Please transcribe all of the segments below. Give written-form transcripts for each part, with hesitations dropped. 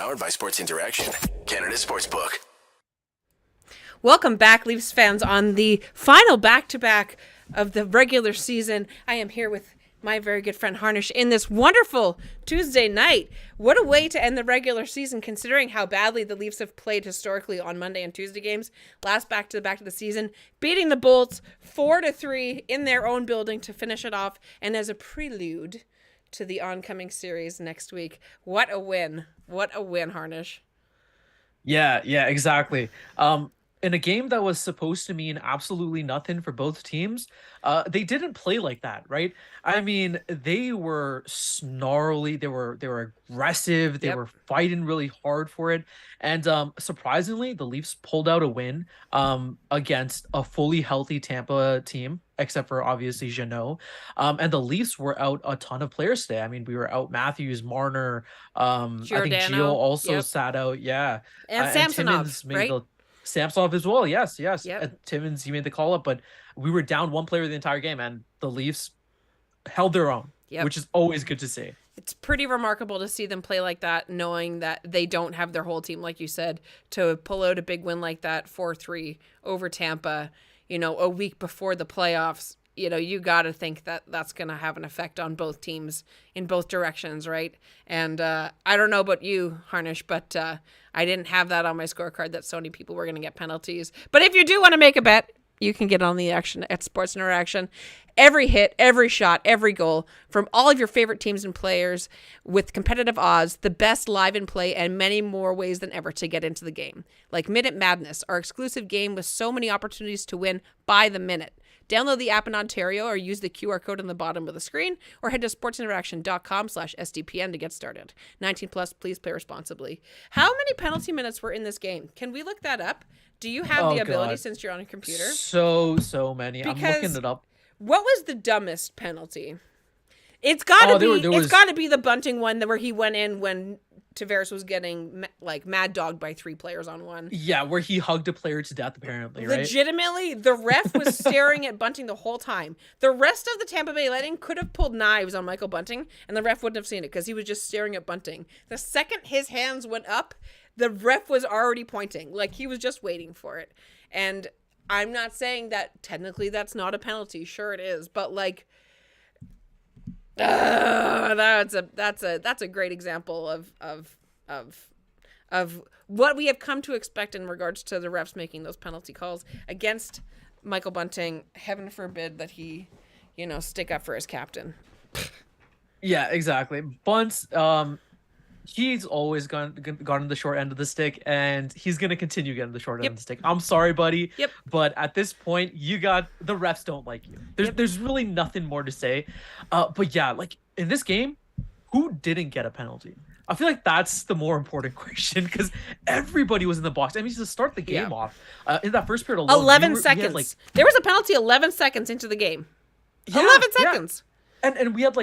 Powered by Sports Interaction, Canada Sportsbook. Welcome back, Leafs fans, on the final back-to-back of the regular season. I am here with my very good friend Harnish in this wonderful Tuesday night. What a way to end the regular season, considering how badly the Leafs have played historically on Monday and Tuesday games. Last back to the season, beating the Bolts 4-3 in their own building to finish it off, and as a prelude to the oncoming series next week. What a win. What a win, Harnish. Yeah, exactly. In a game that was supposed to mean absolutely nothing for both teams, they didn't play like that, right? I mean, they were snarly, they were aggressive, they were fighting really hard for it. And surprisingly, the Leafs pulled out a win against a fully healthy Tampa team, except for obviously Jeannot. And the Leafs were out a ton of players today. I mean, we were out Matthews, Marner, I think Gio also sat out, And Samsonov, right? Samsonov as well, yes. Yep. Timmins, he made the call up, but we were down one player the entire game, and the Leafs held their own, which is always good to see. It's pretty remarkable to see them play like that, knowing that they don't have their whole team, like you said, to pull out a big win like that, 4-3 over Tampa, a week before the playoffs. You got to think that that's going to have an effect on both teams in both directions, right? And I don't know about you, Harnish, but I didn't have that on my scorecard that so many people were going to get penalties. But if you do want to make a bet, you can get on the action at Sports Interaction. Every hit, every shot, every goal from all of your favorite teams and players with competitive odds, the best live in play, and many more ways than ever to get into the game. Like Minute Madness, our exclusive game with so many opportunities to win by the minute. Download the app in Ontario or use the QR code on the bottom of the screen or head to sportsinteraction.com/SDPN to get started. 18 plus, please play responsibly. How many penalty minutes were in this game? Can we look that up? Do you have the ability since you're on a computer? So many. I'm looking it up. What was the dumbest penalty? It's got to be the Bunting one where he went in when Tavares was getting mad dogged by 3 players on one. Yeah, where he hugged a player to death, apparently, right? Legitimately, the ref was staring at Bunting the whole time. The rest of the Tampa Bay Lightning could have pulled knives on Michael Bunting, and the ref wouldn't have seen it because he was just staring at Bunting. The second his hands went up, the ref was already pointing. Like, he was just waiting for it. And I'm not saying that technically that's not a penalty. Sure it is. But, that's a great example of what we have come to expect in regards to the refs making those penalty calls against Michael Bunting. Heaven forbid that he, stick up for his captain. Yeah, exactly. Bunts, he's always gotten the short end of the stick, and he's gonna continue getting the short end of the stick. I'm sorry, buddy. But at this point, the refs don't like you. There's really nothing more to say. But yeah, in this game, who didn't get a penalty? I feel like that's the more important question because everybody was in the box. I mean, to start the game off in that first period alone, 11 seconds. There was a penalty 11 seconds into the game. 11 seconds. And we had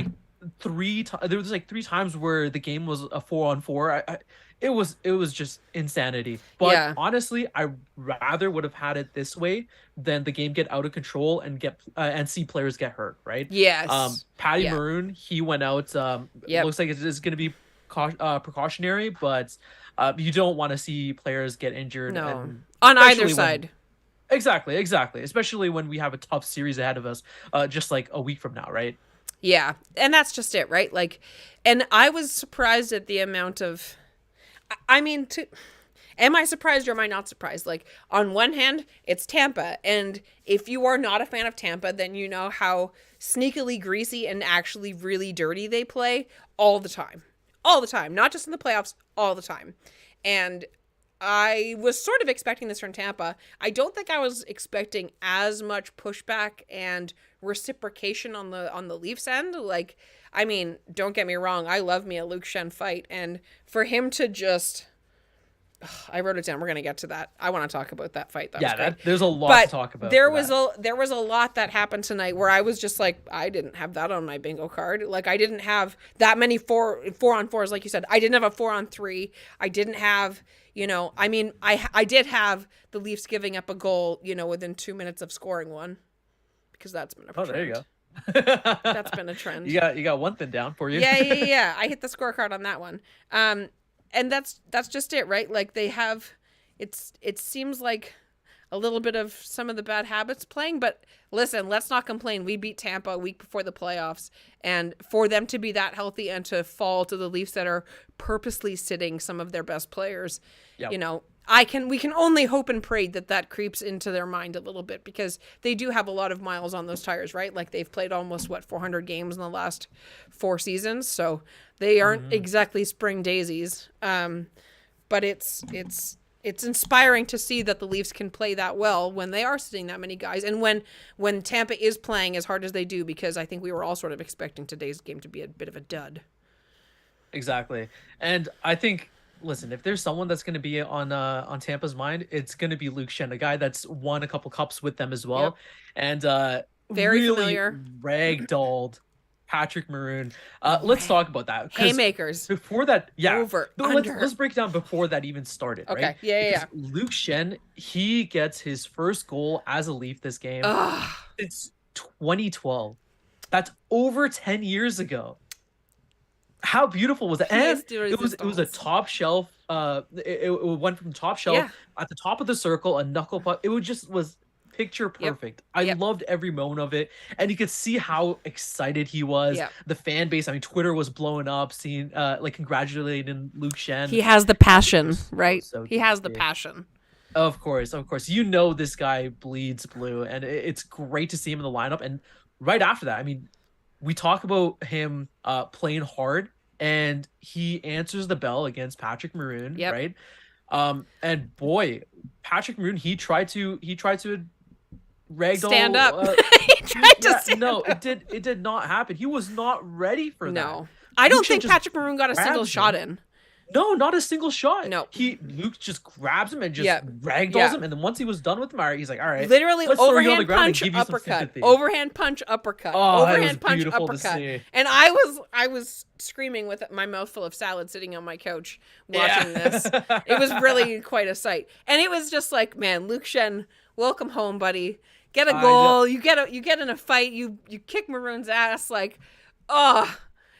there was 3 times where the game was a 4-on-4. It was just insanity. But honestly, I rather would have had it this way than the game get out of control and and see players get hurt, right? Yes. Patty Maroon, he went out. Looks like it's going to be precautionary, but you don't want to see players get injured. No, on either side. Exactly. Especially when we have a tough series ahead of us, just a week from now, right? Yeah, and that's just it, right? And I was surprised at the amount of, am I surprised or am I not surprised? On one hand, it's Tampa, and if you are not a fan of Tampa, then you know how sneakily greasy and actually really dirty they play all the time. All the time, not just in the playoffs, all the time. And I was sort of expecting this from Tampa. I don't think I was expecting as much pushback and reciprocation on the Leafs end. Don't get me wrong, I love me a Luke Schenn fight, and for him to just, I wrote it down. We're gonna get to that. I want to talk about that fight. There's a lot to talk about. There was a lot that happened tonight where I was just I didn't have that on my bingo card. I didn't have that many 4-on-4s, like you said. I didn't have a 4-on-3. I didn't have. I did have the Leafs giving up a goal, within 2 minutes of scoring one, because that's been a trend. There you go. That's been a trend. You got one thing down for you. Yeah. I hit the scorecard on that one. and that's just it, right? Like they have, it seems like a little bit of some of the bad habits playing, but listen, let's not complain. We beat Tampa a week before the playoffs, and for them to be that healthy and to fall to the Leafs that are purposely sitting some of their best players, you know, we can only hope and pray that creeps into their mind a little bit, because they do have a lot of miles on those tires, right? Like they've played almost 400 games in the last 4 seasons, so they aren't exactly spring daisies. But it's inspiring to see that the Leafs can play that well when they are sitting that many guys, and when Tampa is playing as hard as they do, because I think we were all sort of expecting today's game to be a bit of a dud. Exactly. And I think, listen, if there's someone that's going to be on Tampa's mind, it's going to be Luke Schenn, a guy that's won a couple cups with them as well. And very really familiar. Ragdolled Patrick Maroon. Let's talk about that. Haymakers. Before that, Over, under. Let's break down before that even started, Okay. right? Yeah. Luke Schenn, he gets his first goal as a Leaf this game. It's 2012. That's over 10 years ago. How beautiful was that? And it was a top shelf. It went from top shelf at the top of the circle, a knuckle puck. It was picture perfect. I loved every moment of it, and you could see how excited he was. The fan base, I mean, Twitter was blowing up, seeing like congratulating Luke Schenn. He has the passion, right? He has the passion. Of course. You know this guy bleeds blue, and it's great to see him in the lineup. And right after that, I mean, we talk about him playing hard, and he answers the bell against Patrick Maroon, right? And boy, Patrick Maroon, he tried to ragdoll, stand up. He tried to stand up. It did not happen. He was not ready for that. No, I don't think Patrick Maroon got a single shot in. No, not a single shot. No. Luke just grabs him and just ragdolls him, and then once he was done with him, he's like, all right, literally overhand punch, uppercut, overhand punch, uppercut, overhand punch, uppercut. And I was screaming with my mouth full of salad sitting on my couch watching this. It was really quite a sight. And it was just like, man, Luke Schenn, welcome home, buddy. Get a goal. You get in a fight. You kick Maroon's ass. Like,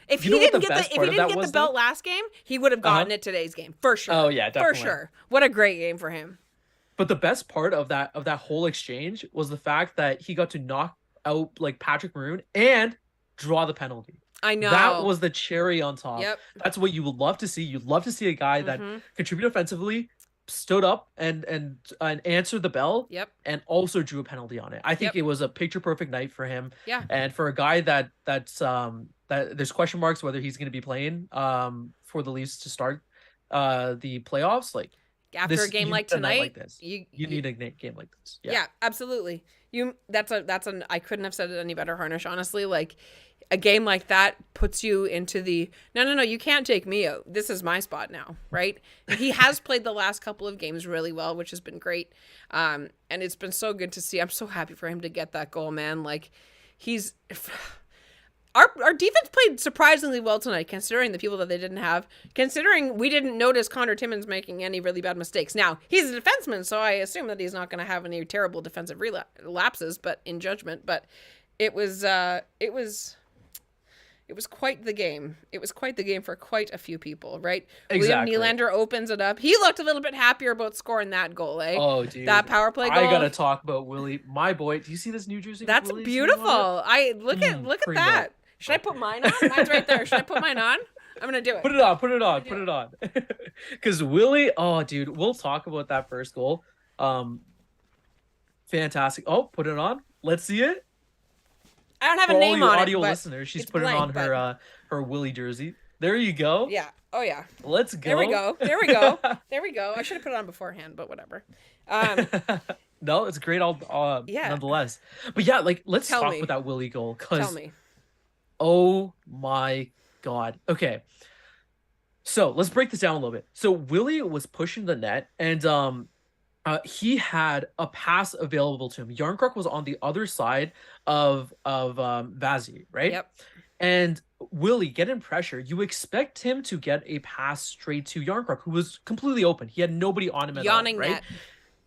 if he didn't get the belt last game, he would have gotten it today's game for sure. Oh yeah, definitely. For sure. What a great game for him. But the best part of that whole exchange was the fact that he got to knock out like Patrick Maroon and draw the penalty. I know. That was the cherry on top. Yep. That's what you would love to see. You'd love to see a guy that contributed offensively, stood up and answered the bell. Yep. And also drew a penalty on it. I think it was a picture perfect night for him. Yeah. And for a guy that there's question marks whether he's going to be playing for the Leafs to start the playoffs, like after a game like tonight, like this, you need a game like this. Yeah, absolutely. That's I couldn't have said it any better, Harnish. Honestly, like a game like that puts you into the no, you can't take me out. This is my spot now, right? He has played the last couple of games really well, which has been great. And it's been so good to see. I'm so happy for him to get that goal, man. Like he's our defense played surprisingly well tonight, considering the people that they didn't have, considering we didn't notice Connor Timmins making any really bad mistakes. Now, he's a defenseman, so I assume that he's not going to have any terrible defensive lapses, but in judgment. But it was quite the game. It was quite the game for quite a few people, right? Exactly. William Nylander opens it up. He looked a little bit happier about scoring that goal, eh? Oh, dude. That power play goal. I got to talk about Willie, my boy. Do you see this New Jersey? That's Willie beautiful. Look at that. Should I put mine on? Mine's right there. Should I put mine on? I'm going to do it. Put it on. Because Willie, oh, dude, we'll talk about that first goal. Fantastic. Oh, put it on. Let's see it. I don't have a name on it. Audio listeners, she's putting on her Willie jersey. There you go. Yeah. Oh, yeah. Let's go. There we go. I should have put it on beforehand, but whatever. No, it's great nonetheless. But yeah, like, let's talk about that Willie goal. Tell me. Oh my God. Okay. So let's break this down a little bit. So Willie was pushing the net, and he had a pass available to him. Yarncroc was on the other side of Vazzy, right? Yep. And Willie getting pressure. You expect him to get a pass straight to Yarncroc, who was completely open. He had nobody on him at all, right? Net.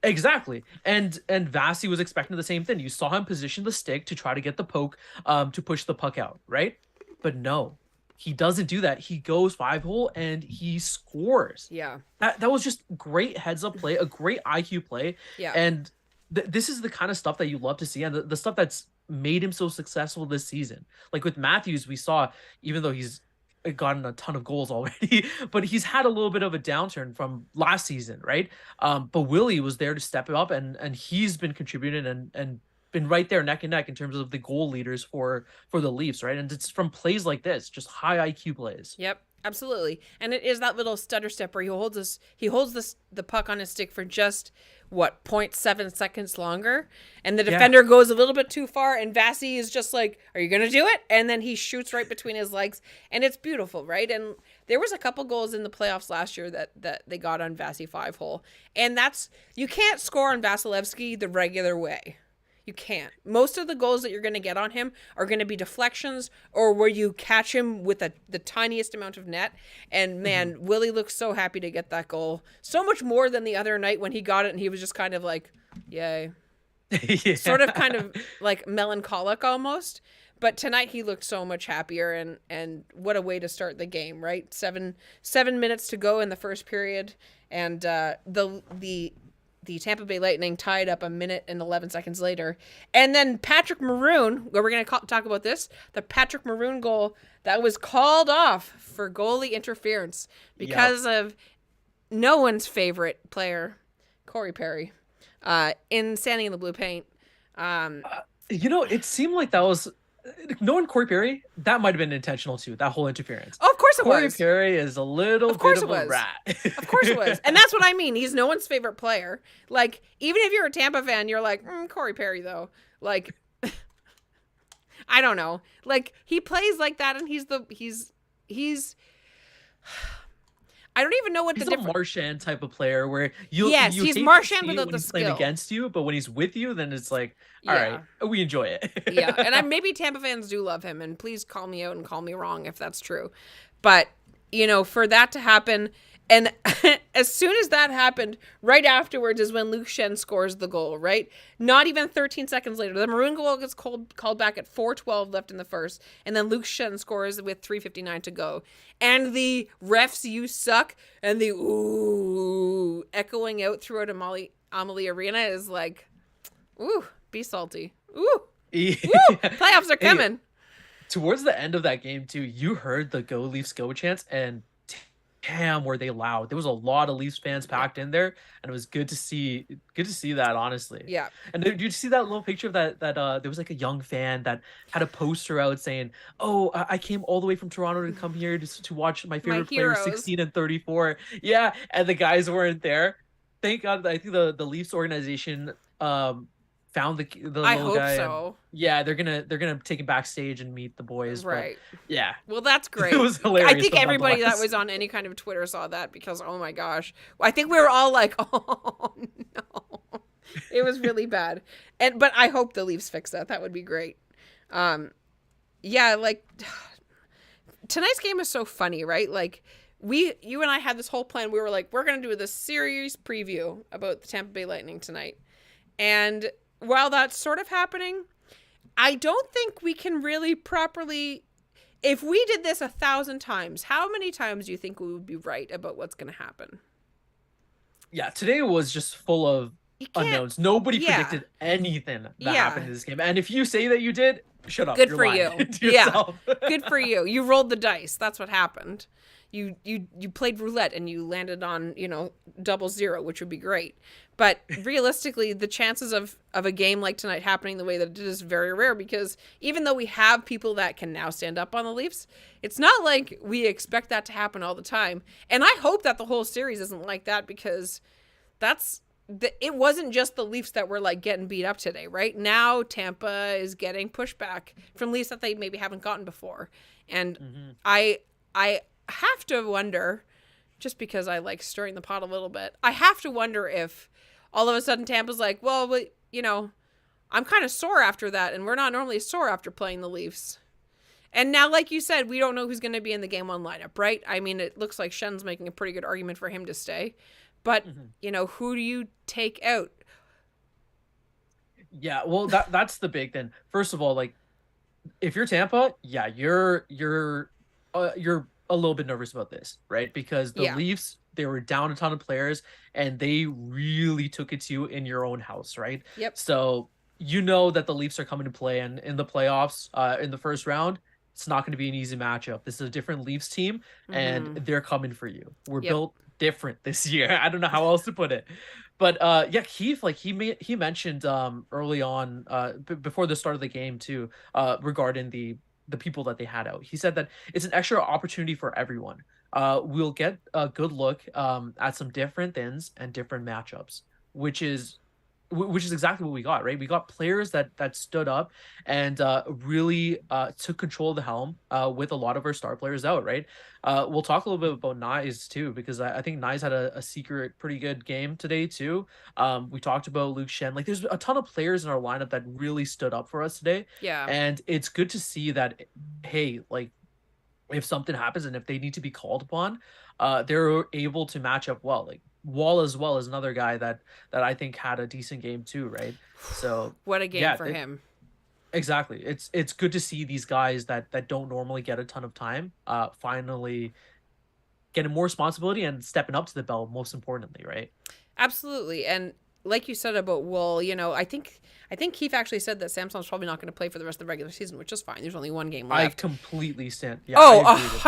Exactly. And Vasi was expecting the same thing. You saw him position the stick to try to get the poke to push the puck out, right? But no. he doesn't do that. He goes 5-hole and he scores. Yeah. That was just great heads up play, a great IQ play. Yeah. And this is the kind of stuff that you love to see, and the stuff that's made him so successful this season. Like with Matthews, we saw, even though he's gotten a ton of goals already, but he's had a little bit of a downturn from last season, right? But Willie was there to step up, and he's been contributing and been right there neck and neck in terms of the goal leaders for the Leafs, right? And it's from plays like this, just high IQ plays. Yep, absolutely. And it is that little stutter step where he holds the puck on his stick for just what, 0.7 seconds longer, and the defender goes a little bit too far, and Vasi is just like, are you gonna do it? And then he shoots right between his legs, and it's beautiful, right? And there was a couple goals in the playoffs last year that they got on Vasi 5-hole, and you can't score on Vasilevsky the regular way. You can't. Most of the goals that you're going to get on him are going to be deflections or where you catch him with the tiniest amount of net. And man, Willie looks so happy to get that goal. So much more than the other night when he got it and he was just kind of like, yay. Yeah. Sort of kind of like melancholic almost. But tonight he looked so much happier, and what a way to start the game, right? 7 minutes to go in the first period, and the Tampa Bay Lightning tied up 1 minute and 11 seconds later. And then Patrick Maroon, where we're going to talk about this, the Patrick Maroon goal that was called off for goalie interference because of no one's favorite player, Corey Perry, in standing in the blue paint. It seemed like that was, knowing Corey Perry, that might have been intentional too, that whole interference. Oh, of course it was. Corey Perry is a little bit of a rat. Of course it was. And that's what I mean. He's no one's favorite player. Like, even if you're a Tampa fan, you're like, Corey Perry, though. Like, I don't know. Like, he plays like that, and he's I don't even know what he's the difference. He's a Marchand type of player where you he's hate Marchand to see without when the he's skill. playing against you, but when he's with you, then it's like, all right, we enjoy it. Yeah, and maybe Tampa fans do love him, and please call me out and call me wrong if that's true. But, for that to happen, and as soon as that happened, right afterwards is when Luke Schenn scores the goal, right? Not even 13 seconds later. The Maroon goal gets called back at 4:12 left in the first, and then Luke Schenn scores with 3:59 to go. And the refs, you suck, and the ooh echoing out throughout Amalie Arena is like, ooh, be salty. Ooh. Yeah. Woo! Playoffs are coming. Towards the end of that game, too, you heard the Go Leafs Go chants, and damn, were they loud. There was a lot of Leafs fans packed in there, and it was good to see that, honestly. Yeah. And did you see that little picture of that there was like a young fan that had a poster out saying, oh, I came all the way from Toronto to come here to watch my favorite player, 16 and 34. Yeah, and the guys weren't there. Thank God. I think the Leafs organization found the I little hope guy. so. Yeah, they're gonna take him backstage and meet the boys. Right. But yeah. Well, that's great. It was hilarious. I think everybody that was on any kind of Twitter saw that because, oh my gosh. I think we were all like, oh no. It was really bad. But I hope the Leafs fix that. That would be great. Yeah, like tonight's game is so funny, right? Like you and I had this whole plan. We were like, we're gonna do this series preview about the Tampa Bay Lightning tonight. And while that's sort of happening, I don't think we can really properly. If we did this 1,000 times, how many times do you think we would be right about what's going to happen? Yeah, today was just full of unknowns. Nobody predicted anything that happened in this game. And if you say that you did, shut up. Good for you. Yeah. Good for you. You rolled the dice. That's what happened. You played roulette and you landed on, 00, which would be great. But realistically, the chances of a game like tonight happening the way that it did is very rare because even though we have people that can now stand up on the Leafs, it's not like we expect that to happen all the time. And I hope that the whole series isn't like that because it wasn't just the Leafs that were like getting beat up today, right? Now Tampa is getting pushback from Leafs that they maybe haven't gotten before. And I have to wonder, just because I like stirring the pot a little bit, I have to wonder if all of a sudden Tampa's like, well, I'm kind of sore after that, and we're not normally sore after playing the Leafs. And now, like you said, we don't know who's going to be in the Game 1 lineup, right? I mean, it looks like Schenn's making a pretty good argument for him to stay. But, who do you take out? Yeah, well, that's the big thing. First of all, like, if you're Tampa, yeah, you're you're a little bit nervous about this, right? Because the Yeah. Leafs, they were down a ton of players and they really took it to you in your own house, right? Yep. So you know that the Leafs are coming to play, and in the playoffs, in the first round, it's not going to be an easy matchup. This is a different Leafs team, and Mm-hmm. they're coming for you. We're Yep. built different this year. I don't know how else to put it. But yeah, Keith, like he mentioned early on, before the start of the game too, regarding the people that they had out. He said that it's an extra opportunity for everyone. We'll get a good look at some different things and different matchups, which is which is exactly what we got, right? We got players that stood up and really took control of the helm with a lot of our star players out, right? We'll talk a little bit about Knies too, because I think Knies had a secret pretty good game today too. We talked about Luke Schenn. Like, there's a ton of players in our lineup that really stood up for us today, Yeah. and it's good to see that. Hey, like, if something happens and if they need to be called upon, they're able to match up well. Like Woll as well is another guy that I think had a decent game too, right? So What a game yeah, for him. exactly. It's good to see these guys that don't normally get a ton of time, finally getting more responsibility and stepping up to the belt. Most importantly, right? Absolutely. And like you said about Wool, I think Keith actually said that Samson's probably not going to play for the rest of the regular season, which is fine. There's only one game I left. completely stand. Yeah, Oh, I agree with that.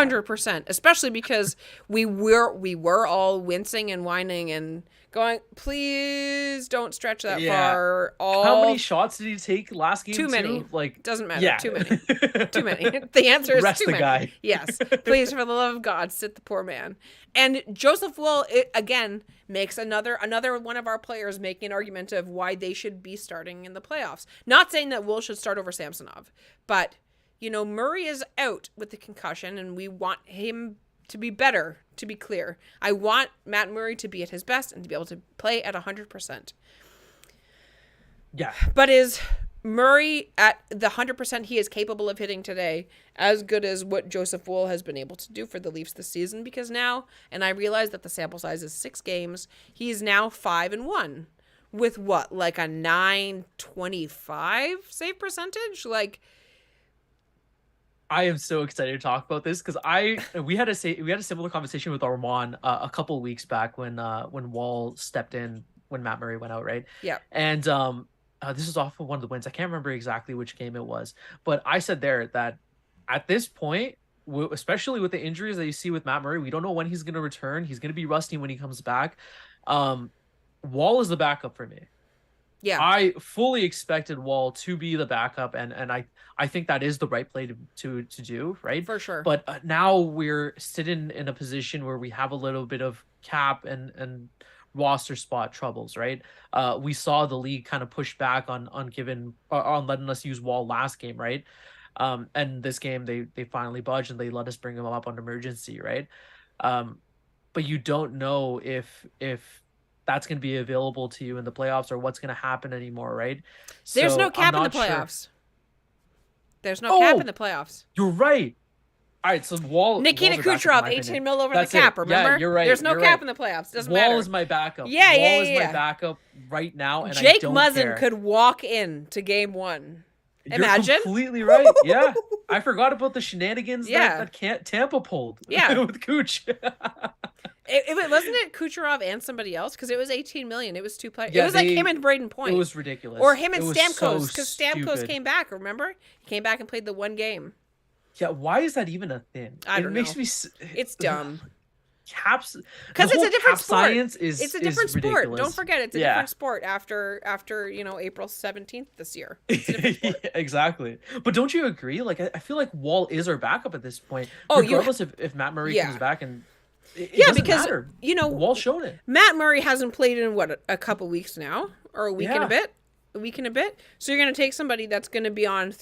100%. Especially because we were all wincing and whining and going, please don't stretch that Yeah. far. How many shots did he take last game? Too many. Like, Doesn't matter. yeah, Too many. Too many. The answer is Rest too the many. guy. Yes. Please, for the love of God, sit the poor man. And Joseph Woll, again, makes another one of our players making an argument of why they should be starting in the playoffs. Not saying that Woll should start over Samsonov, but, Murray is out with the concussion, and we want him to be better, to be clear. I want Matt Murray to be at his best and to be able to play at 100%. Yeah. But is Murray at the 100% he is capable of hitting today as good as what Joseph Woll has been able to do for the Leafs this season? Because now, and I realize that the sample size is 6 games, he is now 5-1 with what, like a 925 save percentage? Like, I am so excited to talk about this because we had a similar conversation with Armand a couple of weeks back when Wall stepped in when Matt Murray went out, right? yeah. And this is off of one of the wins. I can't remember exactly which game it was, but I said there that at this point, especially with the injuries that you see with Matt Murray, we don't know when he's going to return. He's going to be rusty when he comes back. Wall is the backup for me. Yeah. I fully expected Woll to be the backup, and I think that is the right play to do, right? For sure. But now we're sitting in a position where we have a little bit of cap and roster spot troubles, right? We saw the league kind of push back on letting us use Woll last game, right? And this game they finally budged and they let us bring him up on emergency, right? But you don't know if that's going to be available to you in the playoffs or what's going to happen anymore, right? There's So no cap I'm in the not sure. playoffs. There's no cap in the playoffs. You're right. All right, so Nikita Woll's our backup, in Kucherov, my 18 opinion. mil over That's the cap, it. remember? Yeah, you're right. There's no you're cap right. in the playoffs. Doesn't Wall matter. is my backup. Yeah, Wall yeah, is yeah. my backup right now, and I Jake don't Muzzin care. could walk in to game 1. You're Imagine. completely right. Yeah, I forgot about the shenanigans Yeah. that Tampa pulled. Yeah. with Cooch. It wasn't it Kucherov and somebody else, because it was 18 million. It was 2 players. Yeah, it was like him and Braden Point. It was ridiculous. Or him and It was Stamkos, so because Stamkos stupid. came back. Remember, he came back and played the 1 game. Yeah, why is that even a thing? I don't it makes know. me. It's dumb. Caps Because the it's whole a different cap sport. Science is It's a different sport. ridiculous. Don't forget, it's a Yeah. different sport after April 17th this year. It's a different sport. Yeah, exactly. But don't you agree? Like, I feel like Wall is our backup at this point, Oh, regardless if Matt Murray Yeah. comes back, and it Yeah, doesn't because, matter. you know, Wall's shown it. Matt Murray hasn't played in a couple weeks now, or a week and Yeah. a bit. So you're going to take somebody that's going to be on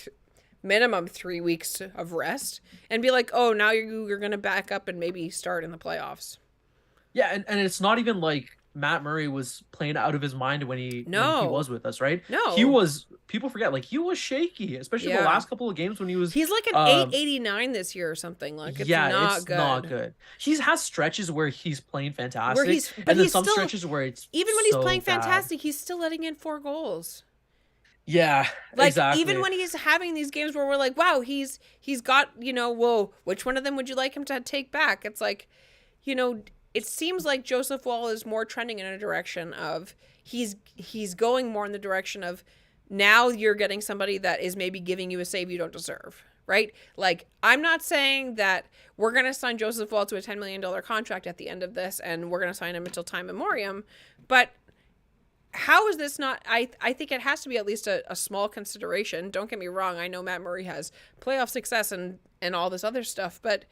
minimum 3 weeks of rest and be like, oh, now you're going to back up and maybe start in the playoffs. Yeah, and it's not even like Matt Murray was playing out of his mind when he was with us, right? No. He was, people forget, like, he was shaky, especially the Yeah. last couple of games when he was. He's like an 889 this year or something. Like, it's not good. Not good. He has stretches where he's playing fantastic, But and then he's some still, stretches where it's even when he's so playing bad. fantastic, he's still letting in 4 goals. Yeah, Like even exactly. when he's having these games where we're like, wow, he's got, whoa, which one of them would you like him to take back? It's like, you know, it seems like Joseph Woll is more trending in a direction of he's going more in the direction of now you're getting somebody that is maybe giving you a save you don't deserve, right? Like, I'm not saying that we're going to sign Joseph Woll to a $10 million contract at the end of this and we're going to sign him until time memoriam, but how is this not? I think it has to be at least a small consideration. Don't get me wrong. I know Matt Murray has playoff success and all this other stuff, but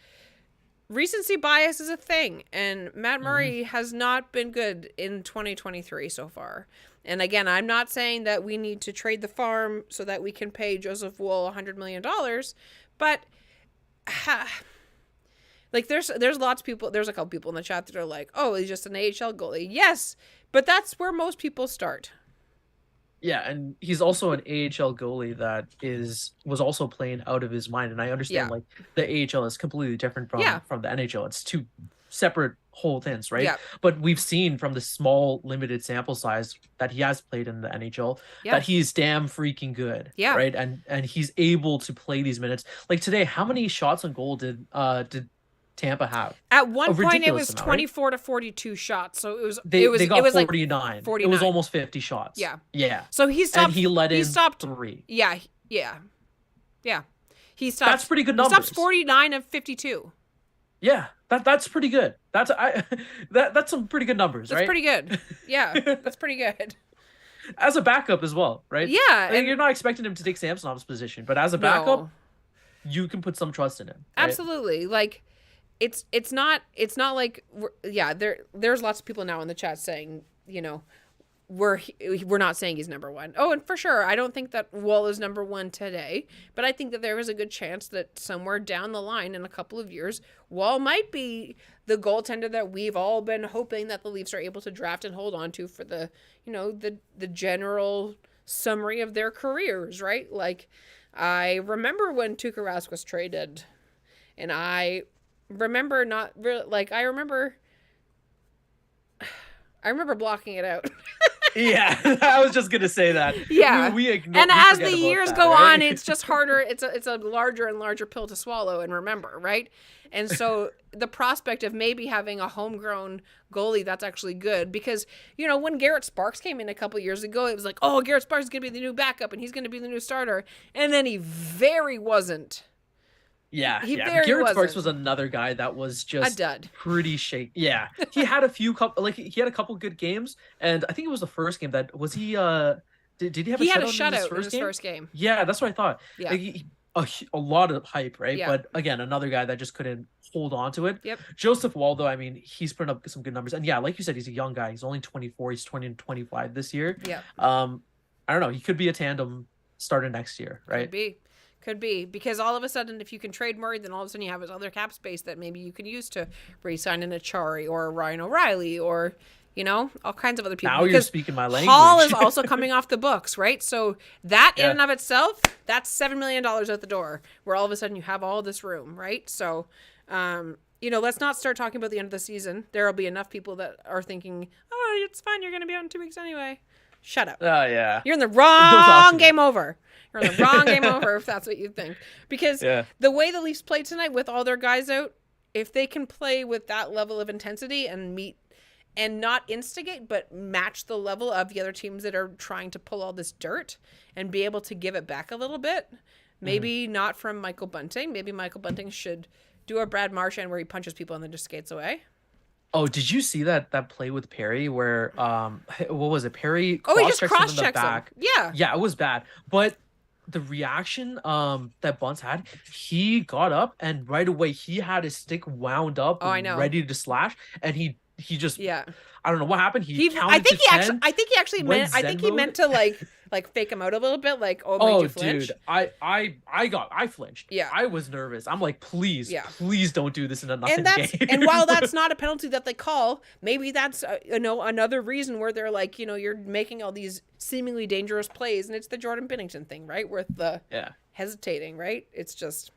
recency bias is a thing. And Matt Murray has not been good in 2023 so far. And again, I'm not saying that we need to trade the farm so that we can pay Joseph Woll $100 million, but like there's lots of people. There's a couple people in the chat that are like, "Oh, he's just an AHL goalie." Yes, but that's where most people start. Yeah, and he's also an AHL goalie that was also playing out of his mind. And I understand like the AHL is completely different from the NHL. It's two separate whole things, right? Yeah. But we've seen from the small limited sample size that he has played in the NHL that he's damn freaking good. Yeah. Right. And he's able to play these minutes. Like today, how many shots on goal did Tampa have? At one point it was amount, 24 to 42 shots. So they got 49. Like 49. It was almost 50 shots. Yeah. Yeah. So he stopped. And he let in 3. Yeah. He stopped. That's pretty good numbers. He stopped 49 of 52. Yeah. That's pretty good. That's some pretty good numbers, right? That's pretty good. Yeah. That's pretty good. As a backup as well, right? Yeah. Like, and you're not expecting him to take Samsonov's position, but as a backup, you can put some trust in him. Right? Absolutely. Like it's not like there's lots of people now in the chat saying, we're not saying he's number one. Oh, and for sure, I don't think that Woll is number one today, but I think that there is a good chance that somewhere down the line in a couple of years, Woll might be the goaltender that we've all been hoping that the Leafs are able to draft and hold on to for the, the general summary of their careers, right? Like, I remember when Tuukka Rask was traded, and I remember not really, like, I remember blocking it out. Yeah, I was just gonna say that. Yeah, we and as the years go right? on, it's just harder. It's a larger and larger pill to swallow and remember, right? And so the prospect of maybe having a homegrown goalie that's actually good, because when Garrett Sparks came in a couple years ago, it was like, oh, Garrett Sparks is gonna be the new backup and he's gonna be the new starter, and then he very wasn't. Yeah, Garrett Sparks was another guy that was just a dud. Pretty shaky. Yeah, he had he had a couple good games, and I think it was the first game that was he. Did he have a shutout in his first game? Yeah, that's what I thought. Yeah, like, a lot of hype, right? Yeah. But again, another guy that just couldn't hold on to it. Yep. Joseph Woll, though, I mean, he's putting up some good numbers, and yeah, like you said, he's a young guy. He's only 24. He's 20 and 25 this year. Yeah. I don't know. He could be a tandem starter next year, right? Could be, because all of a sudden, if you can trade Murray, then all of a sudden you have his other cap space that maybe you can use to re-sign an Achari or a Ryan O'Reilly or, all kinds of other people. Now you're speaking my language. Hall is also coming off the books, right? So that in and of itself, that's $7 million out the door, where all of a sudden you have all this room, right? So, let's not start talking about the end of the season. There will be enough people that are thinking, oh, it's fine, you're going to be out in 2 weeks anyway. Shut up. Oh, yeah. You're in the wrong game over. You're in the wrong game over if that's what you think. Because the way the Leafs played tonight with all their guys out, if they can play with that level of intensity and meet and not instigate, but match the level of the other teams that are trying to pull all this dirt and be able to give it back a little bit, maybe not from Michael Bunting. Maybe Michael Bunting should do a Brad Marchand where he punches people and then just skates away. Oh, did you see that play with Perry where what was it? Perry he just cross-checks him. Yeah, it was bad. But the reaction that Bunce had, he got up and right away he had his stick wound up, ready to slash, and he just I don't know what happened. I think he meant to like fake him out a little bit, like, made you flinch. Dude, I flinched. Yeah, I was nervous. I'm like, please don't do this in a nothing game. And while that's not a penalty that they call, maybe that's another reason where they're like, you're making all these seemingly dangerous plays, and it's the Jordan Binnington thing, right? With the hesitating, right? It's just,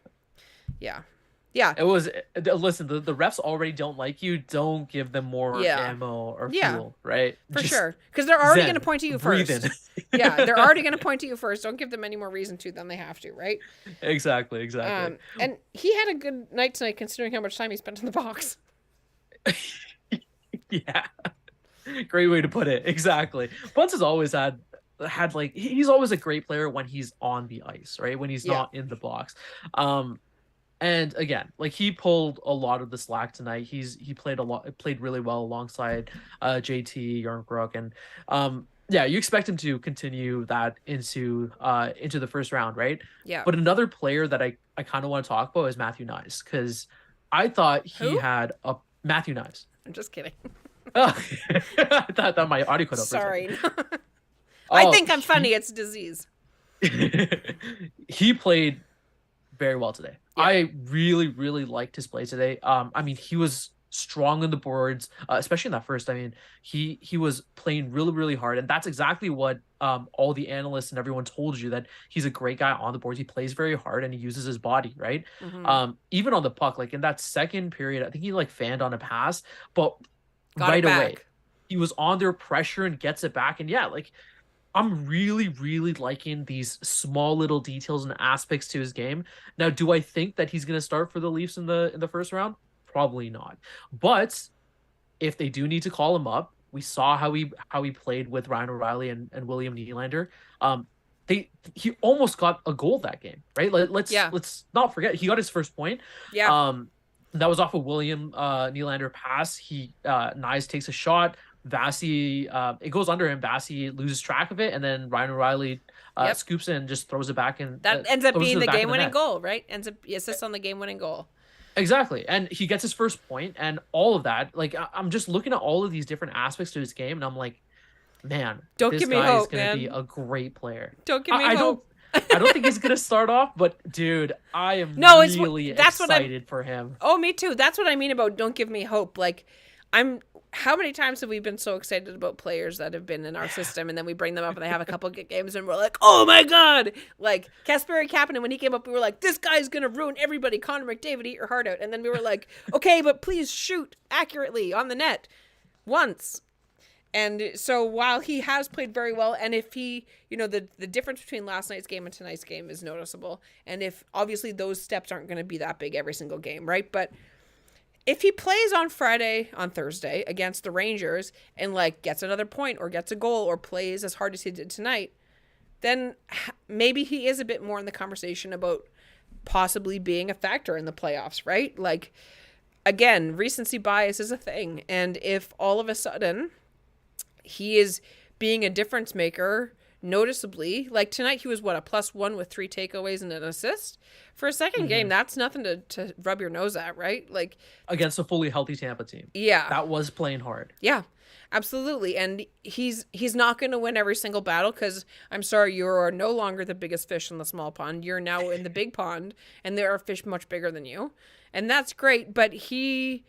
Yeah. It was listen, the refs already don't like you. Don't give them more Yeah. ammo or Yeah. fuel, right? For Just sure. Because they're already going to zen, point to you breathe first. in. Yeah, they're already going to point to you first. Don't give them any more reason to than they have to, right? Exactly. And he had a good night tonight considering how much time he spent in the box. Yeah. Great way to put it. Exactly. Bunce has always had like he's always a great player when he's on the ice, right? When he's Yeah. not in the box. And again, like he pulled a lot of the slack tonight. He played really well alongside JT Yarncrook, and yeah, you expect him to continue that into the first round, right? Yeah. But another player that I kind of want to talk about is Matthew Knies, because I thought he Who? had a Matthew Knies. I'm just kidding. Oh, I thought that my audio cut out. Sorry. Oh, I think I'm funny. It's disease. He played very well today. Yeah. I really, really liked his play today. I mean, he was strong on the boards, especially in that first. I mean, he was playing really, really hard, and that's exactly what all the analysts and everyone told you, that he's a great guy on the boards. He plays very hard and he uses his body, right? Mhm. Even on the puck, like in that second period, I think he like fanned on a pass, but Got it right away back. he was under pressure and gets it back. And yeah, like I'm really, really liking these small little details and aspects to his game. Now, do I think that he's going to start for the Leafs in the first round? Probably not. But if they do need to call him up, we saw how he played with Ryan O'Reilly and William Nylander. He almost got a goal that game, right? Let's not forget he got his first point. Yeah. That was off a William Nylander pass. Knies takes a shot. Vasi, it goes under him. Vasi loses track of it, and then Ryan O'Reilly scoops it and just throws it back in. That ends up being the back of game-winning net. goal, right? Ends up assists on the game-winning goal. Exactly, and he gets his first point, and all of that. Like I'm just looking at all of these different aspects to his game, and I'm like, man, Don't this give me guy is hope, gonna man. be a great player. Don't give me I hope. I don't think he's gonna start off, but dude, I am No, really excited excited for him. Oh, me too. That's what I mean about don't give me hope. Like, how many times have we been so excited about players that have been in our system, and then we bring them up and they have a couple good games and we're like, oh my God. Like Kasperi Kapanen, when he came up, we were like, this guy's going to ruin everybody. Connor McDavid, eat your heart out. And then we were like, okay, but please shoot accurately on the net once. And so while he has played very well, and if he, the difference between last night's game and tonight's game is noticeable. And if obviously those steps aren't going to be that big every single game, right? But if he plays on Thursday against the Rangers and like gets another point or gets a goal or plays as hard as he did tonight, then maybe he is a bit more in the conversation about possibly being a factor in the playoffs, right? Like, again, recency bias is a thing. And if all of a sudden he is being a difference maker noticeably, like tonight he was a +1 with 3 takeaways and an assist. For a second game, that's nothing to rub your nose at, right? Like Against a fully healthy Tampa team. Yeah. That was playing hard. Yeah, absolutely. And he's not going to win every single battle, because I'm sorry, you are no longer the biggest fish in the small pond. You're now in the big pond, and there are fish much bigger than you. And that's great, but he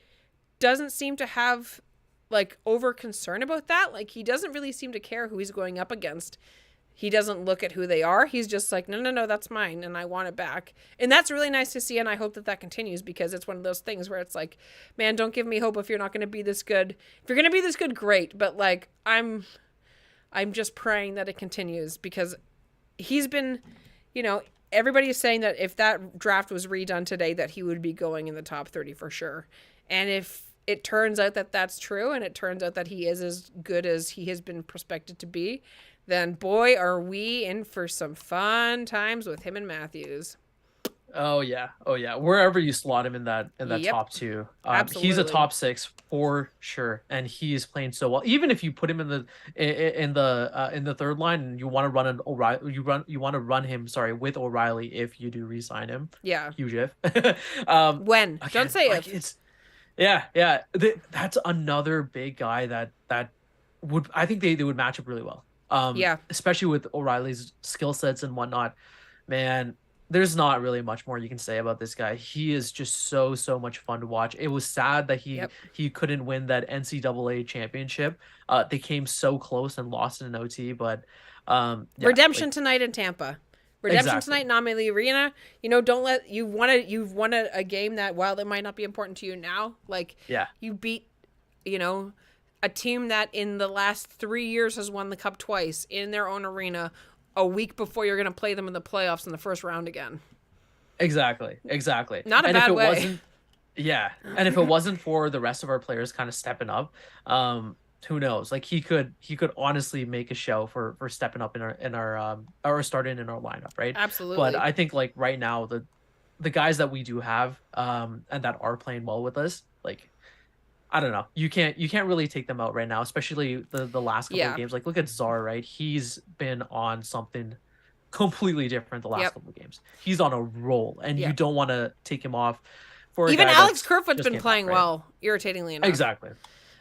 doesn't seem to have like over concern about that. Like he doesn't really seem to care who he's going up against. He doesn't look at who they are. He's just like, no, that's mine, and I want it back. And that's really nice to see, and I hope that continues, because it's one of those things where it's like, man, don't give me hope if you're not going to be this good. If you're going to be this good, great. But like, I'm just praying that it continues, because he's been, everybody is saying that if that draft was redone today, that he would be going in the top 30 for sure. And if it turns out that that's true, and it turns out that he is as good as he has been prospected to be, then boy, are we in for some fun times with him and Matthews. Oh yeah. Wherever you slot him in that Yep. top 2, Absolutely. he's a top 6 for sure, and he is playing so well. Even if you put him in the third line, and you want to run him with O'Reilly if you do re-sign him. Yeah. Huge if. When? Again, Don't say like, if. it's yeah. That's another big guy that would, I think they would match up really well. Yeah. Especially with O'Reilly's skill sets and whatnot. Man, there's not really much more you can say about this guy. He is just so much fun to watch. It was sad that he couldn't win that NCAA championship. They came so close and lost in an OT, but Redemption tonight in Tampa. Redemption Exactly. tonight, not Amalie Arena. Don't let you've won a game that, while it might not be important to you now, like Yeah. you beat, a team that in the last 3 years has won the cup twice in their own arena, a week before you're going to play them in the playoffs in the first round again. Exactly. Not a And if bad it way. wasn't, yeah, and if it wasn't for the rest of our players kind of stepping up, who knows? Like he could honestly make a show for stepping up in our or starting in our lineup, right? But Absolutely. I think like right now the guys that we do have and that are playing well with us, like I don't know. You can't really take them out right now, especially the last couple of Yeah. games. Like look at Czar, right? He's been on something completely different the last Yep. couple of games. He's on a roll, and you Yep. don't want to take him off for a Even guy Alex that's Kerfoot's just been came back, playing right? well, irritatingly enough. Exactly.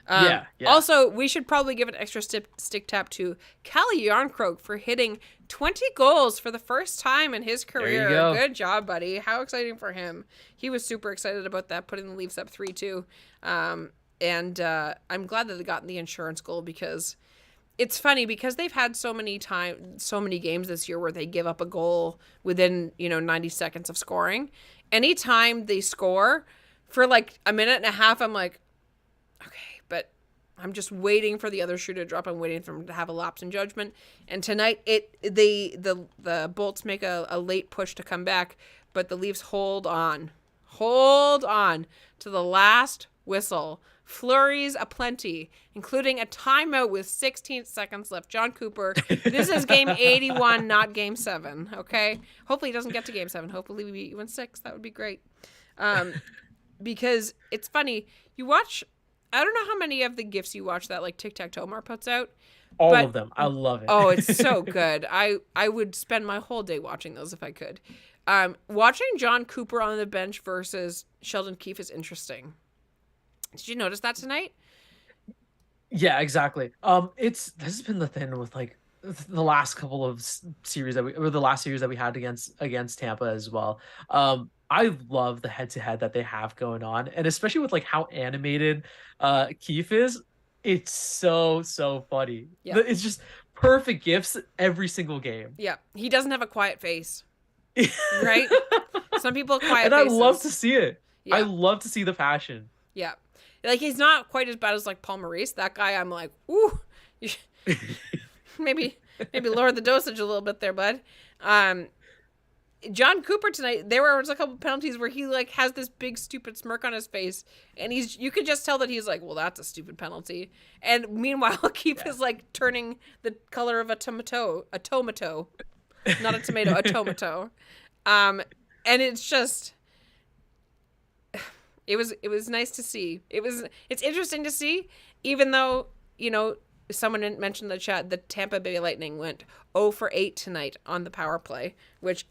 Yeah. Also, we should probably give an extra stick tap to Callie Yarncroke for hitting 20 goals for the first time in his There you career. go. Good job, buddy. How exciting for him. He was super excited about that, putting the Leafs up 3-2. And I'm glad that they got the insurance goal, because it's funny because they've had so many games this year where they give up a goal within 90 seconds of scoring. Anytime they score for like a minute and a half, I'm like, okay, but I'm just waiting for the other shoe to drop. I'm waiting for them to have a lapse in judgment. And tonight, the Bolts make a late push to come back, but the Leafs hold on to the last whistle. Flurries aplenty, including a timeout with 16 seconds left. John Cooper, this is game 81, not game 7, okay? Hopefully he doesn't get to game 7. Hopefully we win 6. That would be great. Because it's funny. You watch, I don't know how many of the GIFs you watch that like Tic-Tac-Toe Mar puts out. All of them. I love it. Oh, it's so good. I would spend my whole day watching those if I could. Watching John Cooper on the bench versus Sheldon Keefe is interesting. Did you notice that tonight? Yeah, exactly. This has been the thing with like the last couple of series the last series that we had against Tampa as well. I love the head-to-head that they have going on, and especially with like how animated Keefe is. It's so funny. Yeah. It's just perfect gifts every single game. Yeah, he doesn't have a quiet face, right? Some people have quiet And I faces. love to see it. Yeah. I love to see the passion. Yeah. Like, he's not quite as bad as, like, Paul Maurice. That guy, I'm like, ooh. maybe lower the dosage a little bit there, bud. John Cooper tonight, there was a couple penalties where he, like, has this big, stupid smirk on his face. And you could just tell that he's like, well, that's a stupid penalty. And meanwhile, Keefe is, like, turning the color of a tomato. Not a tomato, a tomato. And it's just... It was nice to see. It's interesting to see, even though, someone mentioned in the chat, the Tampa Bay Lightning went 0 for 8 tonight on the power play, which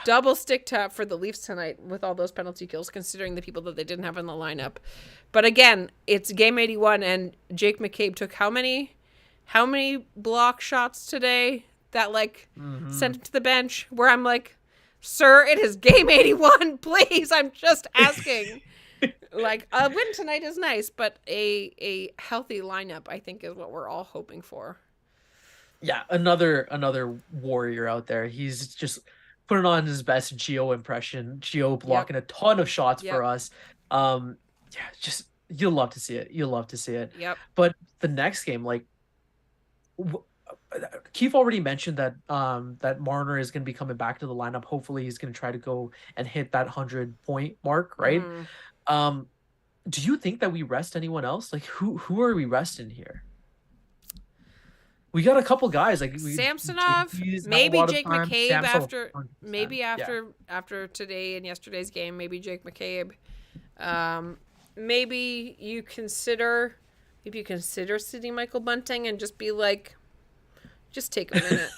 double stick tap for the Leafs tonight with all those penalty kills, considering the people that they didn't have in the lineup. But again, it's game 81, and Jake McCabe took how many block shots today that sent him to the bench, where I'm like, sir, it is game 81, please, I'm just asking. Like, a win tonight is nice, but a healthy lineup, I think, is what we're all hoping for. Yeah, another warrior out there. He's just putting on his best Gio impression. Gio blocking a ton of shots for us. Just you'll love to see it. Yep. But the next game, like Keith already mentioned that that Marner is going to be coming back to the lineup. Hopefully, he's going to try to go and hit that 100-point mark, right? Do you think that we rest anyone else? Like, who are we resting here? We got a couple guys like Samsonov, maybe Jake McCabe after today and yesterday's game. Maybe Jake McCabe. Maybe you consider sitting Michael Bunting and just be like, just take a minute,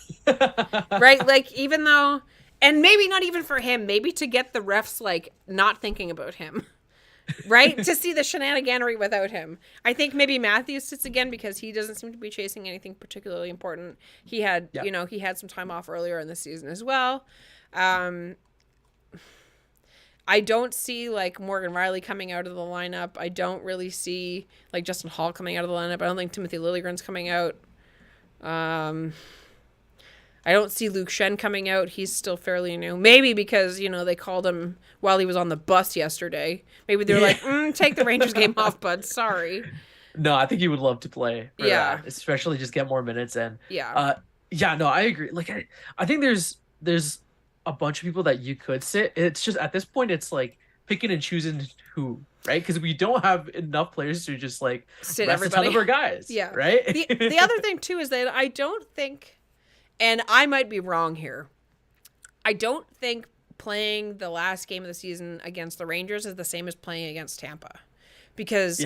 right? Like, even though, and maybe not even for him, maybe to get the refs like not thinking about him. Right? To see the shenaniganery without him. I think maybe Matthews sits again because he doesn't seem to be chasing anything particularly important. He had, he had some time off earlier in the season as well. I don't see like Morgan Rielly coming out of the lineup. I don't really see like Justin Hall coming out of the lineup. I don't think Timothy Liljegren's coming out. I don't see Luke Schenn coming out. He's still fairly new. Maybe because, they called him while he was on the bus yesterday. Maybe they're like, take the Rangers game off, bud. Sorry. No, I think he would love to play for Yeah. that, especially just get more minutes. And Yeah. no, I agree. Like, I think there's a bunch of people that you could sit. It's just at this point, it's like picking and choosing who, right? Because we don't have enough players to just like sit rest everybody. a ton of our guys. Yeah. Right. The other thing too is that I don't think, and I might be wrong here, I don't think playing the last game of the season against the Rangers is the same as playing against Tampa. Because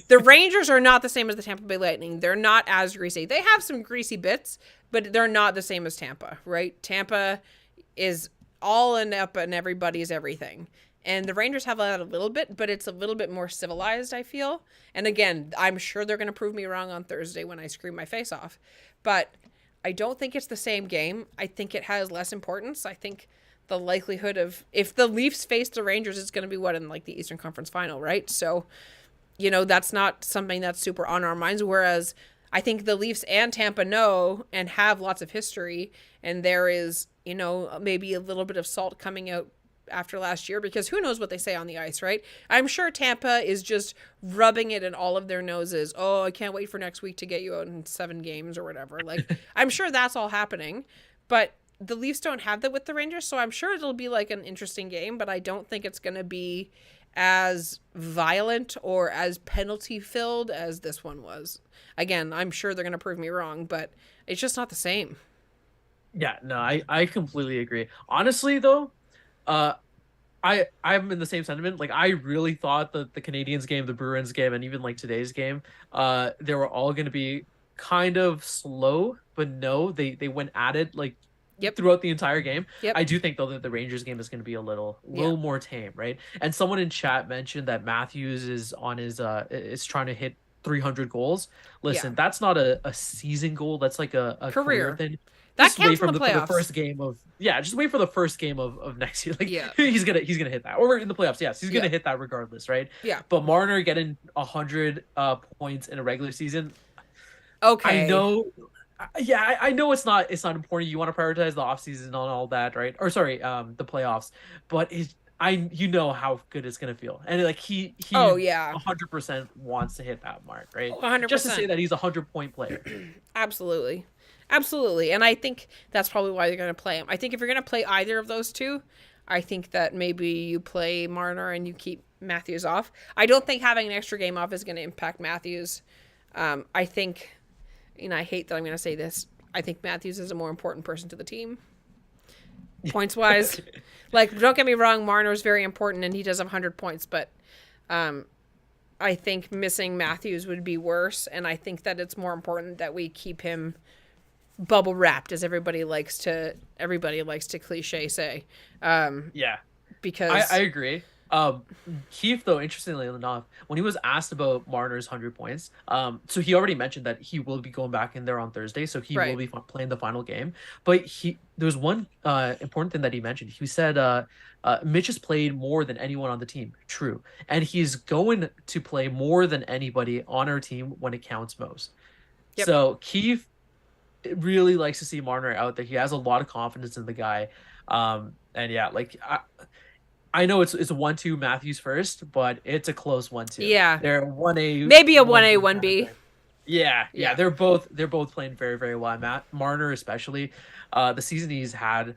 the Rangers are not the same as the Tampa Bay Lightning. They're not as greasy. They have some greasy bits, but they're not the same as Tampa, right? Tampa is all in up and everybody's everything. And the Rangers have that a little bit, but it's a little bit more civilized, I feel. And again, I'm sure they're going to prove me wrong on Thursday when I scream my face off. But I don't think it's the same game. I think it has less importance. I think the likelihood of, if the Leafs face the Rangers, it's going to be in like the Eastern Conference Final, right? So, that's not something that's super on our minds. Whereas I think the Leafs and Tampa know and have lots of history, and there is, maybe a little bit of salt coming out after last year, because who knows what they say on the ice, right? I'm sure Tampa is just rubbing it in all of their noses. Oh, I can't wait for next week to get you out in 7 games or whatever. Like, I'm sure that's all happening, but the Leafs don't have that with the Rangers, so I'm sure it'll be like an interesting game, but I don't think it's going to be as violent or as penalty filled as this one was. Again, I'm sure they're going to prove me wrong, but it's just not the same. Yeah, no, I completely agree. Honestly, though, I'm in the same sentiment. Like, I really thought that the Canadiens game, the Bruins game, and even like today's game, they were all going to be kind of slow, but no, they went at it like throughout the entire game. I do think though that the Rangers game is going to be a little more tame, right? And someone in chat mentioned that Matthews is on his is trying to hit 300 goals. Listen, that's not a season goal. That's like a career thing. That just counts wait for the playoffs. For the first game of just wait for the first game of next year. Like he's gonna hit that, or in the playoffs. Yes, he's gonna hit that regardless, right? Yeah. But Marner getting 100 points in a regular season. Okay. I know. Yeah, I know it's not important. You want to prioritize the offseason and all that, right? Or sorry, the playoffs. But you know how good it's gonna feel, and like he 100% wants to hit that mark, right? 100%. Just to say that he's a 100-point player. Absolutely. And I think that's probably why they're going to play him. I think if you're going to play either of those two, I think that maybe you play Marner and you keep Matthews off. I don't think having an extra game off is going to impact Matthews. I think, I hate that I'm going to say this, I think Matthews is a more important person to the team. Points-wise. Like, don't get me wrong, Marner is very important and he does have 100 points, but I think missing Matthews would be worse, and I think that it's more important that we keep him bubble wrapped, as everybody likes to cliche say. Because I agree. Keith, though, interestingly enough, when he was asked about Marner's 100 points, so he already mentioned that he will be going back in there on Thursday, so he will be playing the final game. But there was one important thing that he mentioned. He said Mitch has played more than anyone on the team. True. And he's going to play more than anybody on our team when it counts most. So Keith really likes to see Marner out there. He has a lot of confidence in the guy. And I know it's a 1-2 Matthews first, but it's a close 1-2. Yeah. They're 1A. Maybe a 1A, 1B. Yeah. They're both playing very, very well. Marner especially. The season he's had,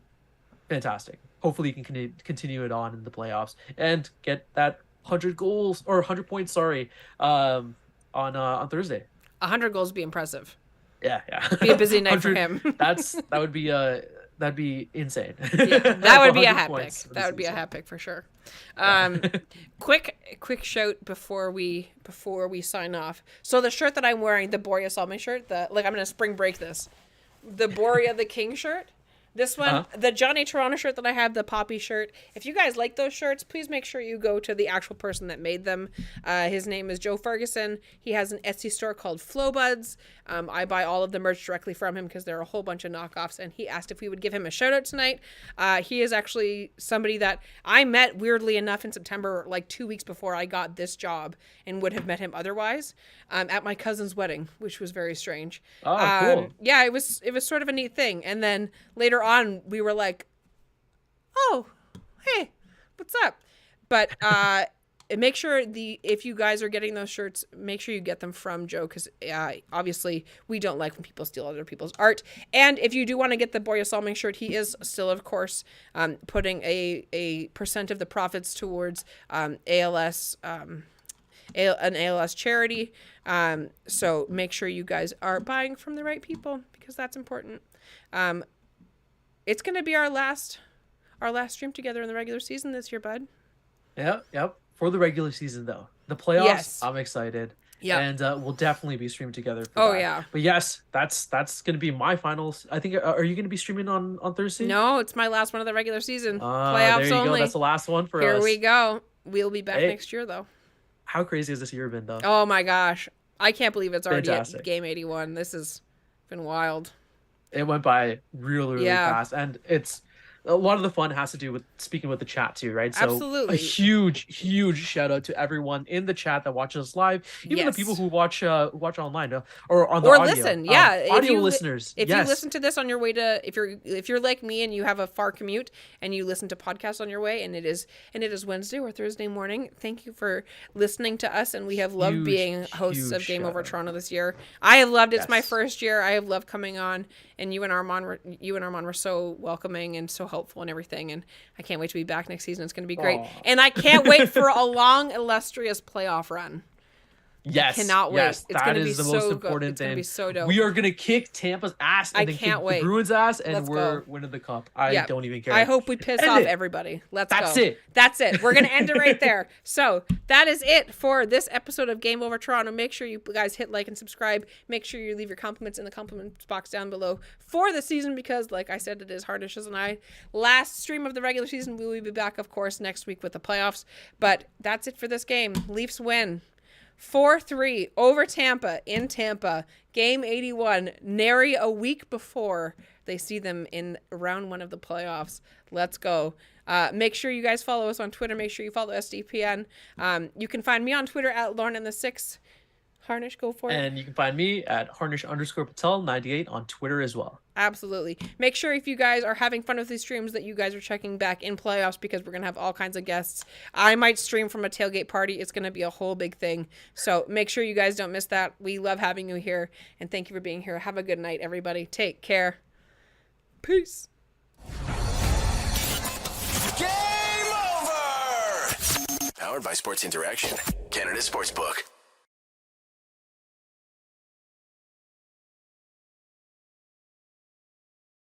fantastic. Hopefully he can continue it on in the playoffs and get that 100 goals or 100 points, on Thursday. 100 goals would be impressive. Yeah. Be a busy night for him. That'd be insane. Yeah, that would be a hat pick. That would be a hat pick for sure. Quick shout before we sign off. So the shirt that I'm wearing, the Boreas Salmon shirt, I'm gonna spring break this. The Borea the King shirt. This one, the Johnny Toronto shirt that I have, the Poppy shirt. If you guys like those shirts, please make sure you go to the actual person that made them. His name is Joe Ferguson. He has an Etsy store called Flow Buds. I buy all of the merch directly from him because there are a whole bunch of knockoffs. And he asked if we would give him a shout out tonight. He is actually somebody that I met, weirdly enough, in September, like 2 weeks before I got this job, and would have met him otherwise at my cousin's wedding, which was very strange. Oh, cool. Yeah, it was sort of a neat thing. And then later on, we were like, oh, hey, what's up? But make sure if you guys are getting those shirts, make sure you get them from Joe, because obviously we don't like when people steal other people's art. And if you do want to get the Borja Salming shirt, he is still, of course, putting a percent of the profits towards ALS, an ALS charity. So make sure you guys are buying from the right people, because that's important. It's going to be our last stream together in the regular season this year, bud. Yep. For the regular season, though. The playoffs, Yes. I'm excited. Yeah. And we'll definitely be streaming together for Oh, that. yeah. But yes, that's going to be my finals. I think, are you going to be streaming on Thursday? No, it's my last one of the regular season. There Playoffs you only. go. That's the last one for us. Here we go. We'll be back Hey. next year, though. How crazy has this year been, though? Oh, my gosh. I can't believe it's already Fantastic. at game 81. This has been wild. It went by really fast. And it's a lot of the fun has to do with speaking with the chat too, right? So Absolutely. a huge shout out to everyone in the chat that watches us live, even the Yes. people who watch online or on the Or audio. listen, yeah. If Audio you listeners. If yes. you listen to this on your way to, if you're like me and you have a far commute and you listen to podcasts on your way, and it is Wednesday or Thursday morning, thank you for listening to us, and we have loved being hosts of Game Over Toronto this year. I have loved it's my Yes. first year. I have loved coming on, and you and Armand were so welcoming and so helpful and everything, and I can't wait to be back next season. It's going to be great. Aw. And I can't wait for a long, illustrious playoff run. Yes, cannot wait. Yes, It's that gonna be is the so most good. important It's thing. gonna be so dope. We are gonna kick Tampa's ass and I then can't kick wait. the Bruins' ass, and Let's we're go. winning the cup. I Yeah. don't even care. I hope we piss End off it. everybody. That's go. it. That's it. We're going to end it right there. So that is it for this episode of Game Over Toronto. Make sure you guys hit like and subscribe. Make sure you leave your compliments in the compliments box down below for the season, because like I said, it is Harnish's and I last stream of the regular season. We will be back, of course, next week with the playoffs. But that's it for this game. Leafs win 4-3 over Tampa in Tampa. Game 81, nary a week before they see them in round 1 of the playoffs. Let's go. Make sure you guys follow us on Twitter. Make sure you follow SDPN. You can find me on Twitter at Lorna6. Harnish, go for it. And you can find me at Harnish_Patel98 on Twitter as well. Absolutely. Make sure if you guys are having fun with these streams that you guys are checking back in playoffs, because we're going to have all kinds of guests. I might stream from a tailgate party. It's going to be a whole big thing. So make sure you guys don't miss that. We love having you here, and thank you for being here. Have a good night, everybody. Take care. Peace. Game over! Powered by Sports Interaction, Canada Sportsbook.